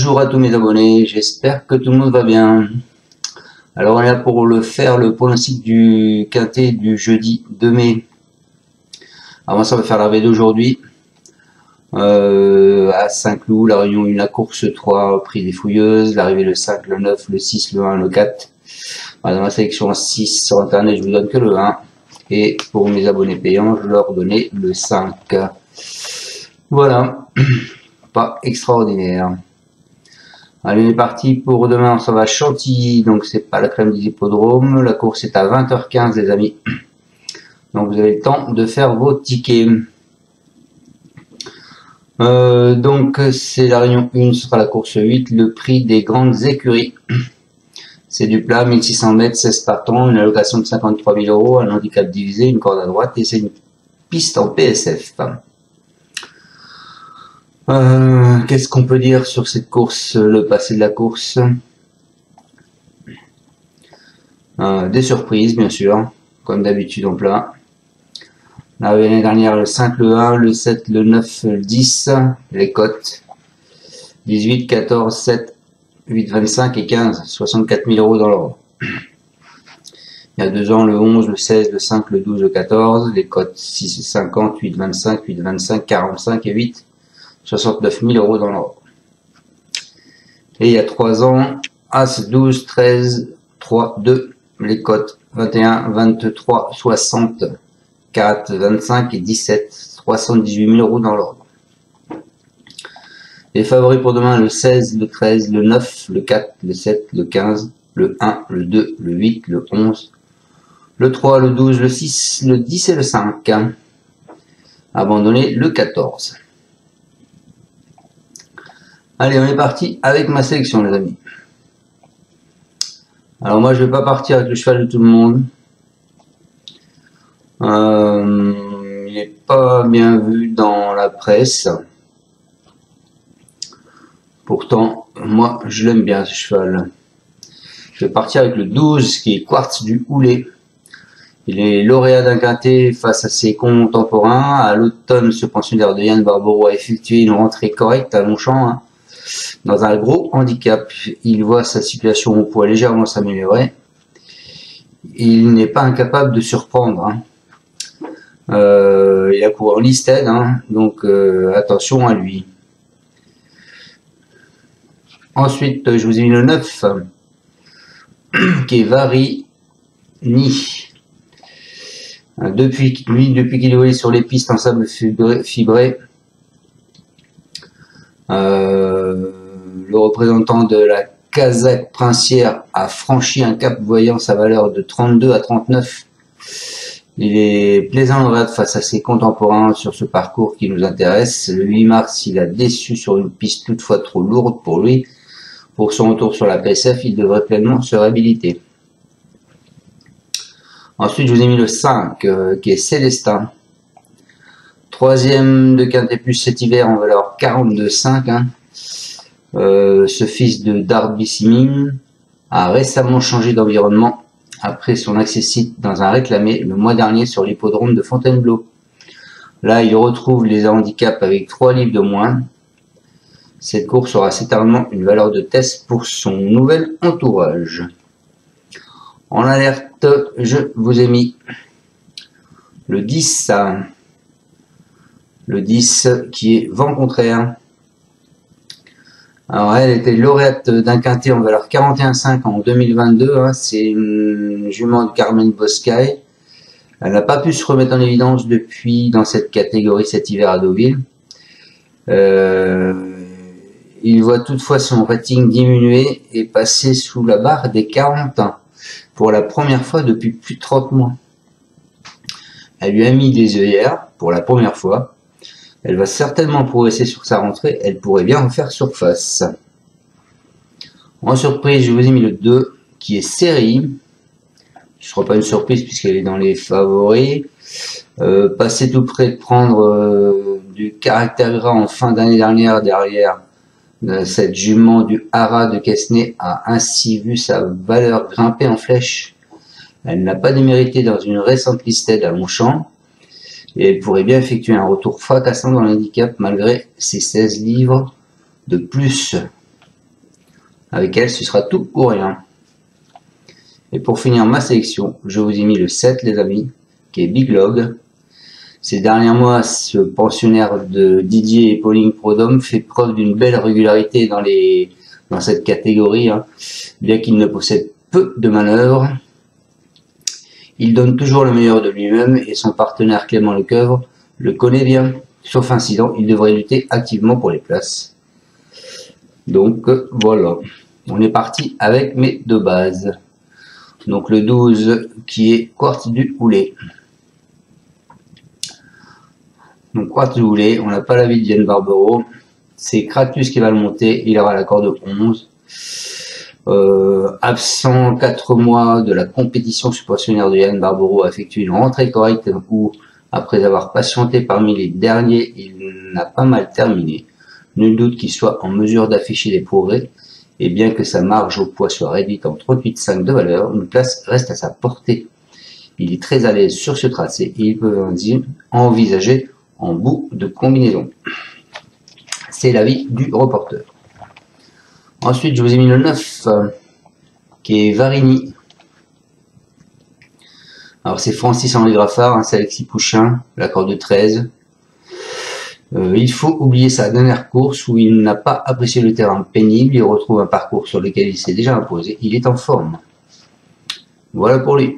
Bonjour à tous mes abonnés, j'espère que tout le monde va bien. Alors on est là pour le pronostic du quintet du jeudi 2 mai. Avant ça on va faire l'arrivée d'aujourd'hui. À Saint-Cloud, la réunion 1, la course 3, prix des fouilleuses, l'arrivée le 5, le 9, le 6, le 1, le 4. Dans ma sélection 6 sur internet, je vous donne que le 1. Et pour mes abonnés payants, je leur donnais le 5. Voilà, pas extraordinaire. Allez, on est parti pour demain, ça va à Chantilly, donc c'est pas la crème des hippodromes. La course est à 20h15 les amis. Donc vous avez le temps de faire vos tickets. Donc c'est la réunion 1, ce sera la course 8, le prix des grandes écuries. C'est du plat, 1600 mètres, 16 partants, une allocation de 53 000 euros, un handicap divisé, une corde à droite et c'est une piste en PSF. Qu'est-ce qu'on peut dire sur cette course, le passé de la course? Des surprises bien sûr, comme d'habitude en plat. L'année dernière, le 5, le 1, le 7, le 9, le 10, les cotes. 18, 14, 7, 8, 25 et 15, 64 000 euros dans l'ordre. Il y a 2 ans, le 11, le 16, le 5, le 12, le 14, les cotes 6 et 50, 8, 25, 8, 25, 45 et 8, 69 000 euros dans l'ordre. Et il y a 3 ans, As, 12, 13, 3, 2, les cotes 21, 23, 60, 4, 25 et 17, 318 000 euros dans l'ordre. Les favoris pour demain, le 16, le 13, le 9, le 4, le 7, le 15, le 1, le 2, le 8, le 11, le 3, le 12, le 6, le 10 et le 5. Abandonné le 14. Allez, on est parti avec ma sélection les amis. Alors moi je vais pas partir avec le cheval de tout le monde. Il n'est pas bien vu dans la presse. Pourtant, moi, je l'aime bien ce cheval. Je vais partir avec le 12, qui est Quartz du Houlet. Il est lauréat d'un quintet face à ses contemporains. À l'automne, ce pensionnaire de Yann Barbero a effectué une rentrée correcte à Longchamp, dans un gros handicap. Il voit sa situation au poids légèrement s'améliorer. Il n'est pas incapable de surprendre. Il a couru en listed, donc attention à lui. Ensuite, je vous ai mis le 9, qui est Varini. Depuis qu'il est sur les pistes en sable fibré, le représentant de la Casaque Princière a franchi un cap voyant sa valeur de 32 à 39. Il est plaisant en rade face à ses contemporains sur ce parcours qui nous intéresse. Le 8 mars, il a déçu sur une piste toutefois trop lourde pour lui. Pour son retour sur la PSF, il devrait pleinement se réhabiliter. Ensuite, je vous ai mis le 5, qui est Célestin. 3e de Quintet Plus cet hiver en valeur 42,5. Ce fils de Darby Siming a récemment changé d'environnement après son accès dans un réclamé le mois dernier sur l'hippodrome de Fontainebleau. Là, il retrouve les handicaps avec 3 livres de moins. Cette course aura certainement une valeur de test pour son nouvel entourage. En alerte, je vous ai mis le 10. Le 10 qui est vent contraire. Alors elle était lauréate d'un quintet en valeur 41,5 en 2022. C'est une jument de Carmen Boscaï. Elle n'a pas pu se remettre en évidence depuis dans cette catégorie cet hiver à Deauville. Il voit toutefois son rating diminuer et passer sous la barre des 40 pour la première fois depuis plus de 30 mois. Elle lui a mis des œillères pour la première fois. Elle va certainement progresser sur sa rentrée. Elle pourrait bien refaire surface. En surprise, je vous ai mis le 2 qui est Série. Ce ne sera pas une surprise puisqu'elle est dans les favoris. Passé tout près de prendre du caractère gras en fin d'année dernière derrière cette jument du Haras de Quesnay a ainsi vu sa valeur grimper en flèche. Elle n'a pas démérité dans une récente listed à Longchamp et elle pourrait bien effectuer un retour fracassant dans l'handicap malgré ses 16 livres de plus. Avec elle, ce sera tout ou rien. Et pour finir ma sélection, je vous ai mis le 7, les amis, qui est Big Log. Ces derniers mois, ce pensionnaire de Didier et Pauline Prudhomme fait preuve d'une belle régularité dans cette catégorie, hein, bien qu'il ne possède peu de manœuvres. Il donne toujours le meilleur de lui-même et son partenaire Clément Lecoeuvre le connaît bien. Sauf incident, il devrait lutter activement pour les places. Donc voilà, on est parti avec mes deux bases. Donc le 12 qui est Quartz du Houlet. Donc Quartz du Houlet, on n'a pas l'avis de Yann Barbero. C'est Kratus qui va le monter, il aura la corde 11. Absent 4 mois de la compétition, ce pensionnaire de Yann Barbero a effectué une rentrée correcte où, après avoir patienté parmi les derniers, il n'a pas mal terminé. Nul doute qu'il soit en mesure d'afficher des progrès, et bien que sa marge au poids soit réduite en 38,5 de valeur, une place reste à sa portée. Il est très à l'aise sur ce tracé et il peut envisager en bout de combinaison. C'est l'avis du reporter. Ensuite, je vous ai mis le 9, qui est Varigny. Alors, c'est Francis-Henri Graffard, hein, c'est Alexis Pouchin, la corde 13. Il faut oublier sa dernière course où il n'a pas apprécié le terrain pénible. Il retrouve un parcours sur lequel il s'est déjà imposé. Il est en forme. Voilà pour lui.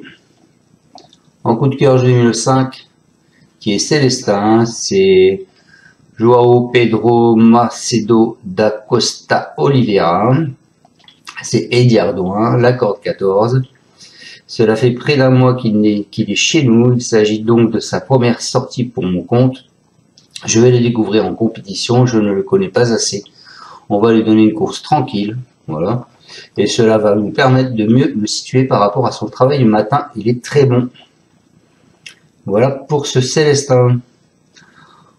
En coup de cœur, je vous ai mis le 5, qui est Célestin. C'est Joao Pedro Macedo da Costa Oliveira. C'est Eddie Ardouin, la corde 14. Cela fait près d'un mois qu'il est chez nous. Il s'agit donc de sa première sortie pour mon compte. Je vais le découvrir en compétition, je ne le connais pas assez. On va lui donner une course tranquille, voilà. Et cela va nous permettre de mieux le situer par rapport à son travail du matin. Il est très bon. Voilà pour ce Célestin.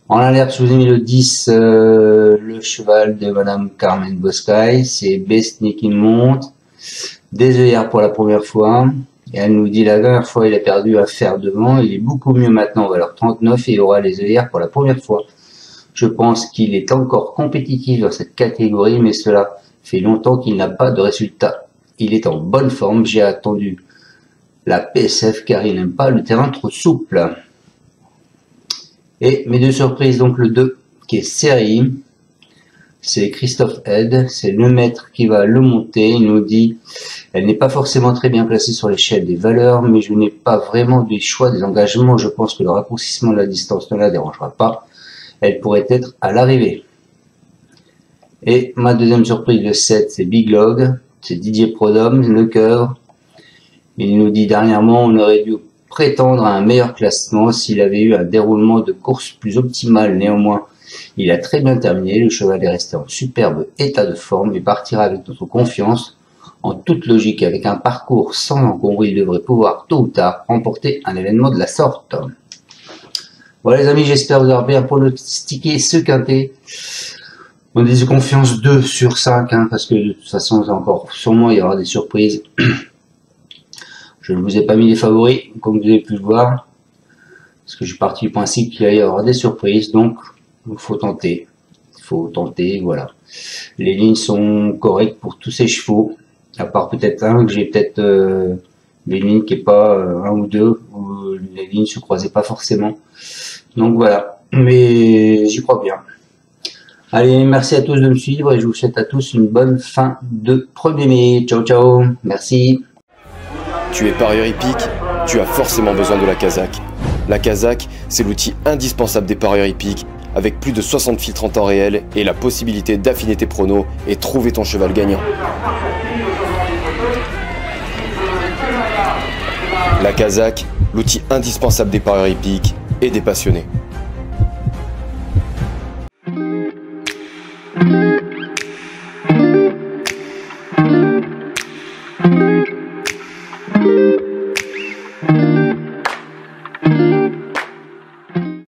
En alerte, je vous ai mis le 10, le cheval de Madame Carmen Boscaï. C'est Besny qui monte. Des œillères pour la première fois. Et elle nous dit la dernière fois il a perdu à faire devant, il est beaucoup mieux maintenant en valeur 39 et il aura les œillères pour la première fois. Je pense qu'il est encore compétitif dans cette catégorie, mais cela fait longtemps qu'il n'a pas de résultat. Il est en bonne forme, j'ai attendu la PSF car il n'aime pas le terrain trop souple. Et mes deux surprises, donc le 2 qui est série, c'est Christophe Ed, c'est le maître qui va le monter. Il nous dit, elle n'est pas forcément très bien placée sur l'échelle des valeurs, mais je n'ai pas vraiment du choix des engagements. Je pense que le raccourcissement de la distance ne la dérangera pas. Elle pourrait être à l'arrivée. Et ma deuxième surprise, le 7, c'est Big Log, c'est Didier Prudhomme, le cœur. Il nous dit dernièrement, on aurait dû prétendre à un meilleur classement s'il avait eu un déroulement de course plus optimal. Néanmoins, il a très bien terminé, le cheval est resté en superbe état de forme et partira avec notre confiance. En toute logique, avec un parcours sans encombre, il devrait pouvoir tôt ou tard remporter un événement de la sorte. Voilà les amis, j'espère vous avoir bien pronostiqué ce quintet. On dit confiance 2 sur 5, hein, parce que de toute façon, encore sûrement il y aura des surprises. Je ne vous ai pas mis les favoris, comme vous avez pu le voir, parce que je suis parti du principe qu'il allait y avoir des surprises, donc il faut tenter. Il faut tenter, voilà. Les lignes sont correctes pour tous ces chevaux, à part peut-être un que j'ai peut-être des lignes qui est pas un ou deux, où les lignes se croisaient pas forcément. Donc voilà, mais j'y crois bien. Allez, merci à tous de me suivre et je vous souhaite à tous une bonne fin de 1er mai. Ciao, ciao, merci. Tu es parieur hippique, tu as forcément besoin de la Kazakh. La Kazakh, c'est l'outil indispensable des parieurs hippiques, avec plus de 60 filtres en temps réel et la possibilité d'affiner tes pronos et trouver ton cheval gagnant. La Kazakh, l'outil indispensable des parieurs hippiques et des passionnés.